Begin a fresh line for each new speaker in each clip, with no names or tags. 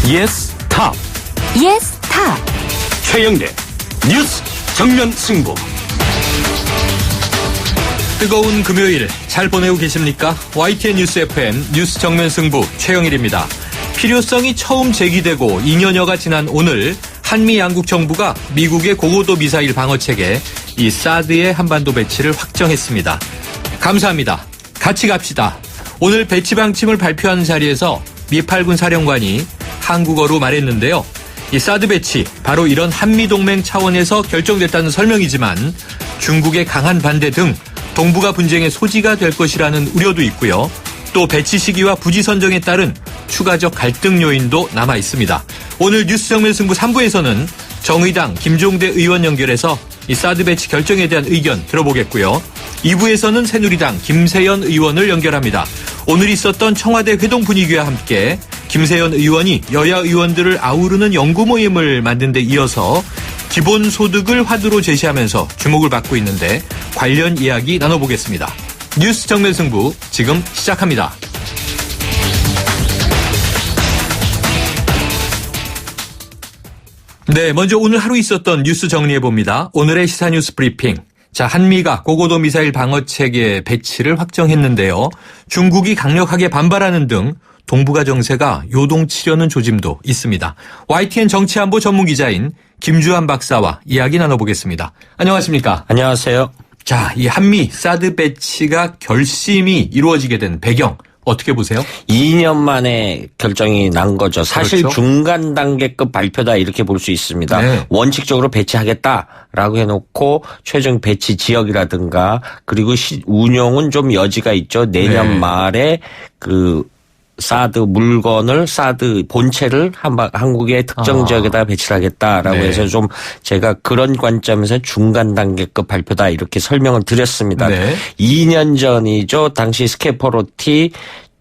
예스 탑.
예스 탑.
최영대 뉴스 정면 승부.
뜨거운 금요일 잘 보내고 계십니까? YTN 뉴스 FM 뉴스 정면 승부 최영일입니다. 필요성이 처음 제기되고 2년여가 지난 오늘 한미 양국 정부가 미국의 고고도 미사일 방어체계 이 사드의 한반도 배치를 확정했습니다. 감사합니다. 같이 갑시다. 오늘 배치 방침을 발표한 자리에서 미팔군 사령관이 한국어로 말했는데요. 이 사드 배치 바로 이런 한미동맹 차원에서 결정됐다는 설명이지만 중국의 강한 반대 등 동북아 분쟁의 소지가 될 것이라는 우려도 있고요. 또 배치 시기와 부지 선정에 따른 추가적 갈등 요인도 남아 있습니다. 오늘 뉴스 정면 승부 3부에서는 정의당 김종대 의원 연결해서 이 사드 배치 결정에 대한 의견 들어보겠고요. 2부에서는 새누리당 김세연 의원을 연결합니다. 오늘 있었던 청와대 회동 분위기와 함께 김세연 의원이 여야 의원들을 아우르는 연구 모임을 만든 데 이어서 기본소득을 화두로 제시하면서 주목을 받고 있는데 관련 이야기 나눠보겠습니다. 뉴스 정면 승부 지금 시작합니다. 네, 먼저 오늘 하루 있었던 뉴스 정리해봅니다. 오늘의 시사뉴스 브리핑. 자, 한미가 고고도 미사일 방어체계 배치를 확정했는데요. 중국이 강력하게 반발하는 등 동북아 정세가 요동치려는 조짐도 있습니다. YTN 정치안보 전문기자인 김주환 박사와 이야기 나눠보겠습니다. 안녕하십니까?
안녕하세요.
자, 이 한미 사드 배치가 결심이 이루어지게 된 배경 어떻게 보세요?
2년 만에 결정이 난 거죠. 사실
그렇죠?
중간 단계급 발표다 이렇게 볼 수 있습니다.
네.
원칙적으로 배치하겠다라고 해놓고 최종 배치 지역이라든가 그리고 운용은 좀 여지가 있죠. 내년
네.
말에 사드 물건을 사드 본체를 한국의 특정 지역에다 배치를 하겠다라고
네.
해서 좀 제가 그런 관점에서 중간 단계급 발표다 이렇게 설명을 드렸습니다.
네.
2년 전이죠. 당시 스케포로티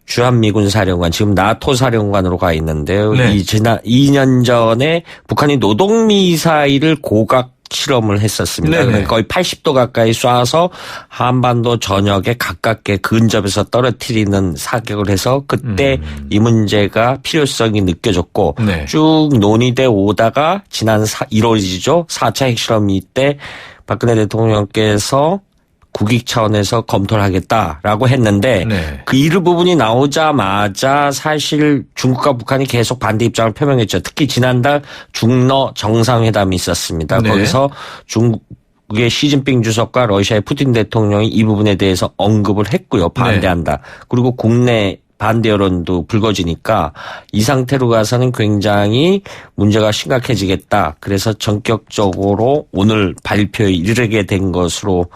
주한미군 사령관 지금 나토 사령관으로 가 있는데요.
네.
지난 2년 전에 북한이 노동미사일을 고각 실험을 했었습니다.
네네.
거의 80도 가까이 쏴서 한반도 전역에 가깝게 근접해서 떨어뜨리는 사격을 해서 그때 이 문제가 필요성이 느껴졌고
네.
쭉 논의돼 오다가 지난 1월이죠. 4차 핵실험이 때 박근혜 대통령께서 국익 차원에서 검토를 하겠다라고 했는데
네.
그 일부분이 나오자마자 사실 중국과 북한이 계속 반대 입장을 표명했죠. 특히 지난달 중러 정상회담이 있었습니다.
네.
거기서 중국의 시진핑 주석과 러시아의 푸틴 대통령이 이 부분에 대해서 언급을 했고요. 반대한다. 네. 그리고 국내 반대 여론도 불거지니까 이 상태로 가서는 굉장히 문제가 심각해지겠다. 그래서 전격적으로 오늘 발표에 이르게 된 것으로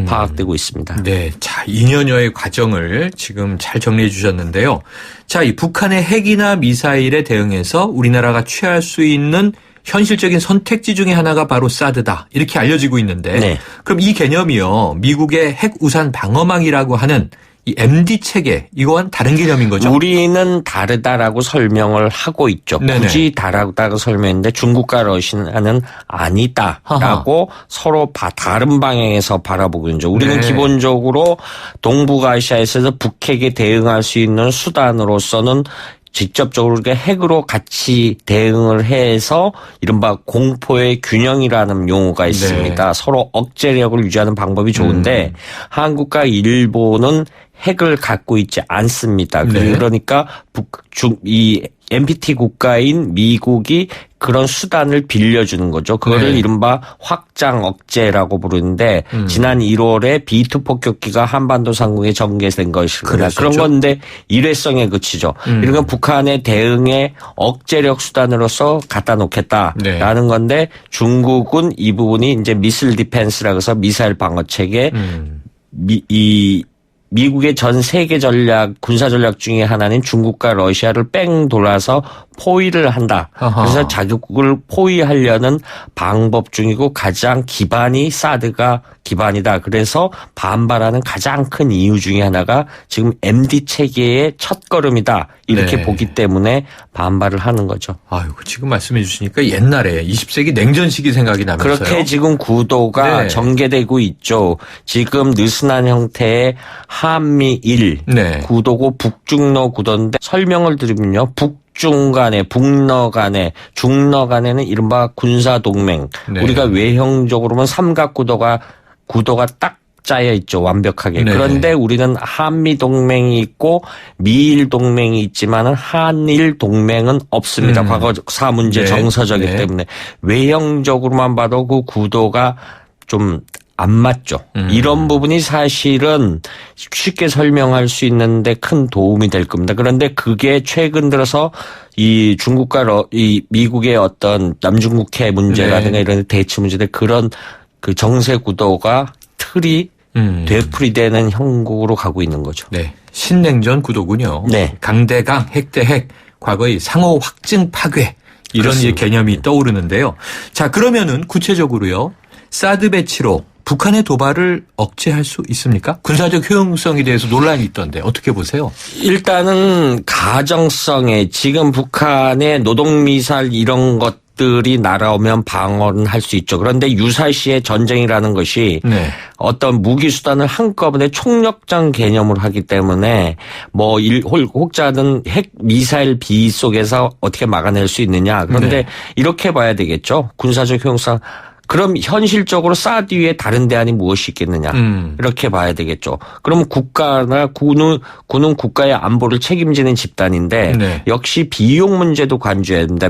파악되고 있습니다.
네. 자, 2년여의 과정을 지금 잘 정리해 주셨는데요. 자, 이 북한의 핵이나 미사일에 대응해서 우리나라가 취할 수 있는 현실적인 선택지 중에 하나가 바로 사드다. 이렇게 알려지고 있는데
네.
그럼 이 개념이요. 미국의 핵 우산 방어망이라고 하는 이 MD 체계 이거와는 다른 개념인 거죠?
우리는 다르다라고 설명을 하고 있죠.
네네.
굳이 다르다고 설명했는데 중국과 러시아는 아니다라고 서로 다른 방향에서 바라보고 있죠. 우리는
네.
기본적으로 동북아시아에서 북핵에 대응할 수 있는 수단으로서는 직접적으로 핵으로 같이 대응을 해서 이른바 공포의 균형이라는 용어가 있습니다.
네.
서로 억제력을 유지하는 방법이 좋은데 한국과 일본은 핵을 갖고 있지 않습니다.
네.
그러니까 이 NPT 국가인 미국이 그런 수단을 빌려주는 거죠. 그거를
네.
이른바 확장 억제라고 부르는데 지난 1월에 B2 폭격기가 한반도 상공에 전개된 것입니다.
그랬었죠?
그런 건데 일회성에 그치죠. 이런 북한의 대응의 억제력 수단으로서 갖다 놓겠다라는
네.
건데 중국은 이 부분이 이제 미슬 디펜스라고 해서 미사일 방어 체계 미국의 전 세계 전략, 군사 전략 중에 하나는 중국과 러시아를 뺑 돌아서 포위를 한다.
아하.
그래서 자국을 포위하려는 방법 중이고 가장 기반이 사드가 기반이다. 그래서 반발하는 가장 큰 이유 중에 하나가 지금 MD 체계의 첫걸음이다. 이렇게
네.
보기 때문에 반발을 하는 거죠.
아유, 지금 말씀해 주시니까 옛날에 20세기 냉전 시기 생각이 나면서요.
그렇게 지금 구도가
네.
전개되고 있죠. 지금 느슨한 형태의 한미일
네.
구도고 북중러 구도인데 설명을 드리면요. 북중 간에, 북러 간에, 중러 간에는 이른바 군사동맹.
네.
우리가 외형적으로 보면 삼각구도가 딱 짜여 있죠. 완벽하게.
네.
그런데 우리는 한미동맹이 있고 미일동맹이 있지만은 한일동맹은 없습니다. 과거사 문제
네.
정서적이기
네.
때문에 외형적으로만 봐도 그 구도가 좀 안 맞죠. 이런 부분이 사실은 쉽게 설명할 수 있는데 큰 도움이 될 겁니다. 그런데 그게 최근 들어서 이 중국과 이 미국의 어떤 남중국해 문제라든가
네.
이런 대치 문제들 그런 그 정세 구도가 틀이 되풀이되는 형국으로 가고 있는 거죠.
네. 신냉전 구도군요.
네.
강대강, 핵대핵, 과거의 상호 확증 파괴 이런
그렇습니다.
개념이 떠오르는데요. 자, 그러면은 구체적으로요. 사드 배치로 북한의 도발을 억제할 수 있습니까? 군사적 효용성에 대해서 논란이 있던데 어떻게 보세요?
일단은 가정성에 지금 북한의 노동미사일 이런 것들이 날아오면 방어는 할 수 있죠. 그런데 유사시의 전쟁이라는 것이
네.
어떤 무기 수단을 한꺼번에 총력전 개념으로 하기 때문에 뭐 혹자는 핵 미사일 비 속에서 어떻게 막아낼 수 있느냐. 그런데
네.
이렇게 봐야 되겠죠. 군사적 효용성. 그럼 현실적으로 사드 위에 다른 대안이 무엇이 있겠느냐. 이렇게 봐야 되겠죠. 그럼 국가나 군은 국가의 안보를 책임지는 집단인데
네.
역시 비용 문제도 관주해야 됩니다.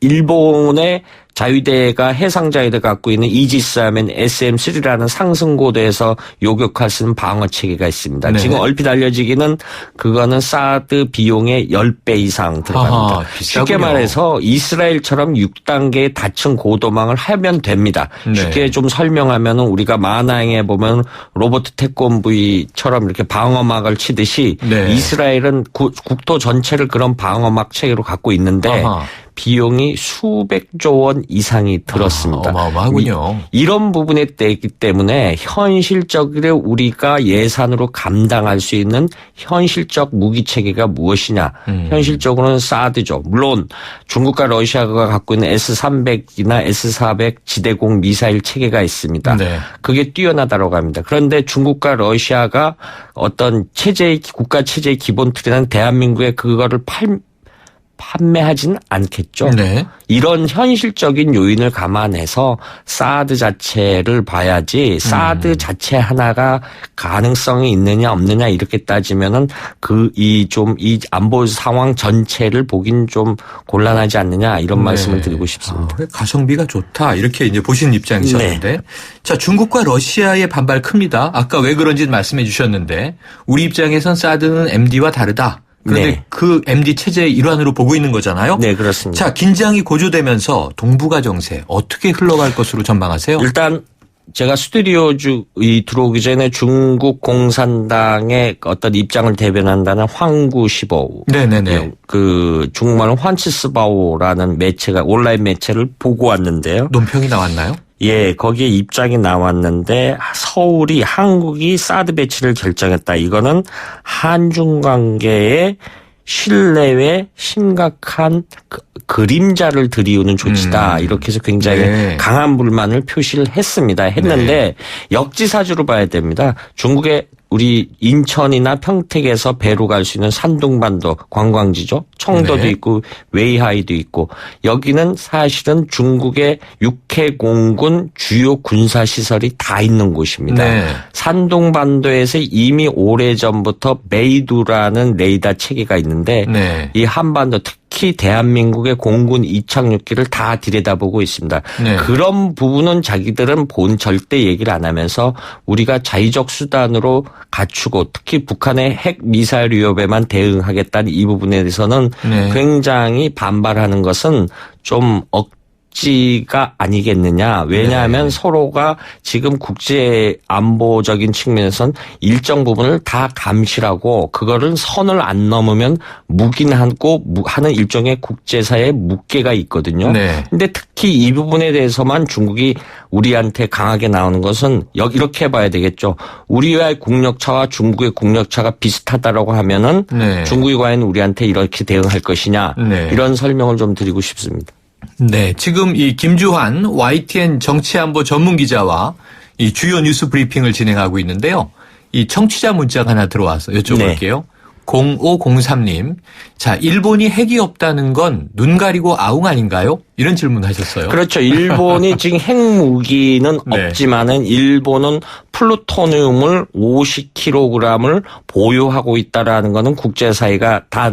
일본의 자위대가 해상자위대가 갖고 있는 이지스하면 SM-3라는 상승고도에서 요격할 수 있는 방어 체계가 있습니다.
네.
지금 얼핏 알려지기는 그거는 사드 비용의 10배 이상 들어갑니다.
아하,
쉽게
비싸군요.
말해서 이스라엘처럼 6단계의 다층 고도망을 하면 됩니다.
네.
쉽게 좀 설명하면 우리가 만화에 보면 로봇 태권브이처럼 이렇게 방어막을 치듯이
네.
이스라엘은 국토 전체를 그런 방어막 체계로 갖고 있는데
아하.
비용이 수백조 원 이상이 들었습니다.
어마어마하군요.
이런 부분에 있기 때문에 현실적으로 우리가 예산으로 감당할 수 있는 현실적 무기 체계가 무엇이냐. 현실적으로는 사드죠. 물론 중국과 러시아가 갖고 있는 S-300이나 S-400 지대공 미사일 체계가 있습니다.
네.
그게 뛰어나다라고 합니다. 그런데 중국과 러시아가 어떤 국가 체제의 기본 틀이란 대한민국에 그거를 판매하지는 않겠죠.
네.
이런 현실적인 요인을 감안해서 사드 자체를 봐야지 사드 자체 하나가 가능성이 있느냐 없느냐 이렇게 따지면은 이 안보 상황 전체를 보긴 좀 곤란하지 않느냐 이런 말씀을 드리고 싶습니다.
가성비가 좋다 이렇게 이제 보시는 입장이셨는데 자 중국과 러시아의 반발 큽니다. 아까 왜 그런지 말씀해 주셨는데 우리 입장에선 사드는 MD와 다르다. 그런데
네.
그 MD 체제의 일환으로 보고 있는 거잖아요.
네, 그렇습니다.
자, 긴장이 고조되면서 동북아 정세 어떻게 흘러갈 것으로 전망하세요?
일단 제가 스튜디오 들어오기 전에 중국 공산당의 어떤 입장을 대변한다는 황구시보.
네네네.
그 중국말로 환치스바오라는 매체가 온라인 매체를 보고 왔는데요.
논평이 나왔나요?
예, 거기에 입장이 나왔는데 한국이 사드 배치를 결정했다. 이거는 한중 관계의 신뢰에 심각한 그림자를 들이우는 조치다. 이렇게 해서 굉장히
네.
강한 불만을 표시를 했는데 역지사지로 봐야 됩니다. 중국의 우리 인천이나 평택에서 배로 갈 수 있는 산둥반도 관광지죠. 청도도
네.
있고 웨이하이도 있고 여기는 사실은 중국의 육해공군 주요 군사시설이 다 있는 곳입니다.
네.
산둥반도에서 이미 오래전부터 메이두라는 레이더 체계가 있는데
네.
이 한반도 특히 대한민국의 공군 이착륙기를 다 들여다보고 있습니다.
네.
그런 부분은 자기들은 절대 얘기를 안 하면서 우리가 자의적 수단으로 갖추고 특히 북한의 핵 미사일 위협에만 대응하겠다는 이 부분에 대해서는
네.
굉장히 반발하는 것은 좀 억지가 아니겠느냐. 왜냐하면 서로가 지금 국제 안보적인 측면에선 일정 부분을 다 감시하고 그거를 선을 안 넘으면 묵인하고 하는 일종의 국제사회의 묵계가 있거든요.
네.
근데 특히 이 부분에 대해서만 중국이 우리한테 강하게 나오는 것은 이렇게 봐야 되겠죠. 우리와의 국력차와 중국의 국력차가 비슷하다라고 하면은
네.
중국이 과연 우리한테 이렇게 대응할 것이냐.
네.
이런 설명을 좀 드리고 싶습니다.
네, 지금 이 김주환 YTN 정치안보 전문 기자와 이 주요 뉴스 브리핑을 진행하고 있는데요. 이 청취자 문자가 하나 들어와서 여쭤볼게요. 0503님. 자, 일본이 핵이 없다는 건 눈 가리고 아웅 아닌가요? 이런 질문 하셨어요.
그렇죠. 일본이 지금 핵무기는
네.
없지만은 일본은 플루토늄을 50kg을 보유하고 있다라는 거는 국제사회가 다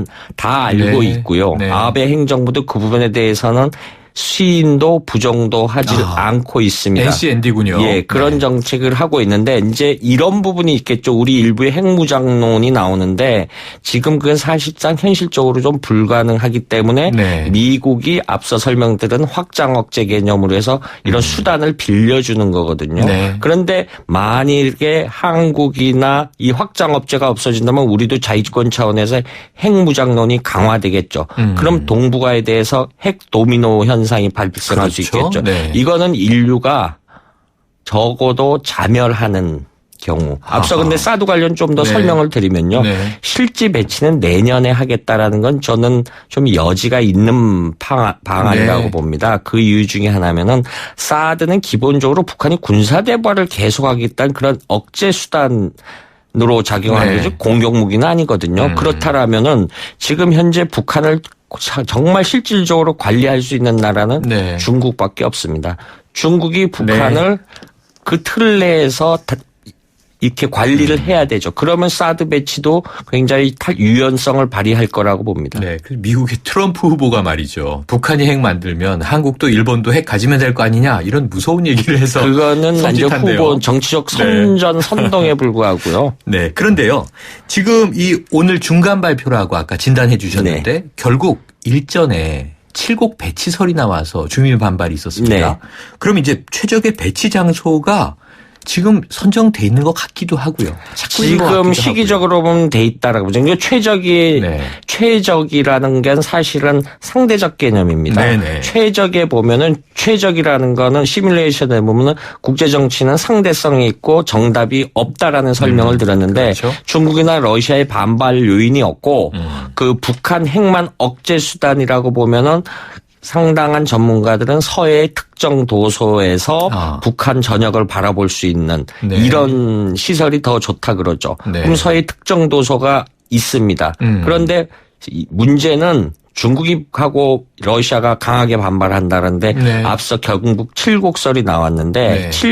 알고
네.
있고요.
네.
아베 행정부도 그 부분에 대해서는 시인도 부정도 하지 않고 있습니다.
NCND군요.
예, 그런
네.
정책을 하고 있는데 이제 이런 부분이 있겠죠. 우리 일부의 핵무장론이 나오는데 지금 그건 사실상 현실적으로 좀 불가능하기 때문에
네.
미국이 앞서 설명드린 확장 억제 개념으로 해서 이런 수단을 빌려주는 거거든요.
네.
그런데 만일에 한국이나 이 확장 억제가 없어진다면 우리도 자위권 차원에서 핵무장론이 강화되겠죠. 그럼 동북아에 대해서 핵 도미노 현상이 발생할 수
그렇죠.
있겠죠.
네.
이거는 인류가 적어도 자멸하는 경우. 앞서
아하.
근데 사드 관련 좀 더
네.
설명을 드리면요.
네.
실지 배치는 내년에 하겠다라는 건 저는 좀 여지가 있는 방안이라고
네.
봅니다. 그 이유 중에 하나면은 사드는 기본적으로 북한이 군사대발을 계속하겠다는 그런 억제 수단 으로 작용하는
네.
거죠. 공격 무기는 아니거든요. 그렇다라면은 지금 현재 북한을 정말 실질적으로 관리할 수 있는 나라는
네.
중국밖에 없습니다. 중국이 북한을 그 틀 내에서 이렇게 관리를 해야 되죠. 그러면 사드 배치도 굉장히 유연성을 발휘할 거라고 봅니다.
네, 그 미국의 트럼프 후보가 말이죠. 북한이 핵 만들면 한국도 일본도 핵 가지면 될 거 아니냐 이런 무서운 얘기를 해서
그거는 완전
섬찟한데요.
후보 정치적 선동에 불과하고요.
네, 그런데요. 지금 이 오늘 중간 발표라고 아까 진단해 주셨는데
네.
결국 일전에 칠곡 배치설이 나와서 주민 반발이 있었습니다.
네.
그럼 이제 최적의 배치 장소가 지금 선정돼 있는 것 같기도 하고요.
지금 시기적으로 보면 돼 있다라고 보죠. 이게 최적이라는 건 사실은 상대적 개념입니다.
네네.
최적에 보면은 최적이라는 거는 시뮬레이션에 보면은 국제 정치는 상대성이 있고 정답이 없다라는 설명을 들었는데
그렇죠.
중국이나 러시아의 반발 요인이 없고 그 북한 핵만 억제 수단이라고 보면은 상당한 전문가들은 서해의 특정 도서에서 북한 전역을 바라볼 수 있는
네.
이런 시설이 더 좋다 그러죠.
네.
그럼 서해 특정 도서가 있습니다. 그런데 문제는 중국하고 러시아가 강하게 반발한다는데
네.
앞서 경북 칠곡설이 나왔는데
네.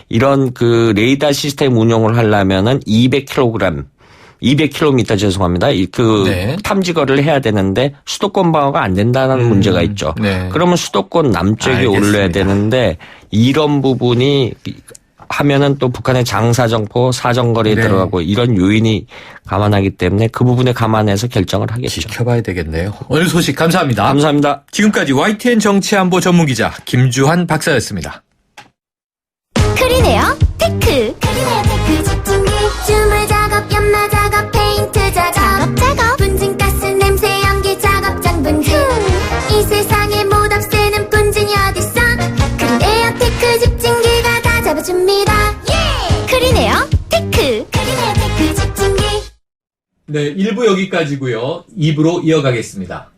이런 그 레이더 시스템 운용을 하려면은 200km 죄송합니다.
네.
탐지거리를 해야 되는데 수도권 방어가 안 된다는 문제가 있죠.
네.
그러면 수도권 남쪽에
알겠습니다.
올려야 되는데 이런 부분이 하면은 또 북한의 장사정포 사정거리에
네.
들어가고 이런 요인이 감안하기 때문에 그 부분에 감안해서 결정을 하겠죠.
지켜봐야 되겠네요. 오늘 소식 감사합니다.
감사합니다.
지금까지 YTN 정치안보 전문기자 김주환 박사였습니다.
크리네어 테크 집중기 주물 작업 연마 작업 페인트 작업 분진가스 냄새 연기 작업장 분진 이 세상에 못 없애는 분진이 어딨어 크리네어 테크 집중기가 다 잡아줍니다 크리네어 테크 집중기
네, 1부 여기까지고요. 2부로 이어가겠습니다.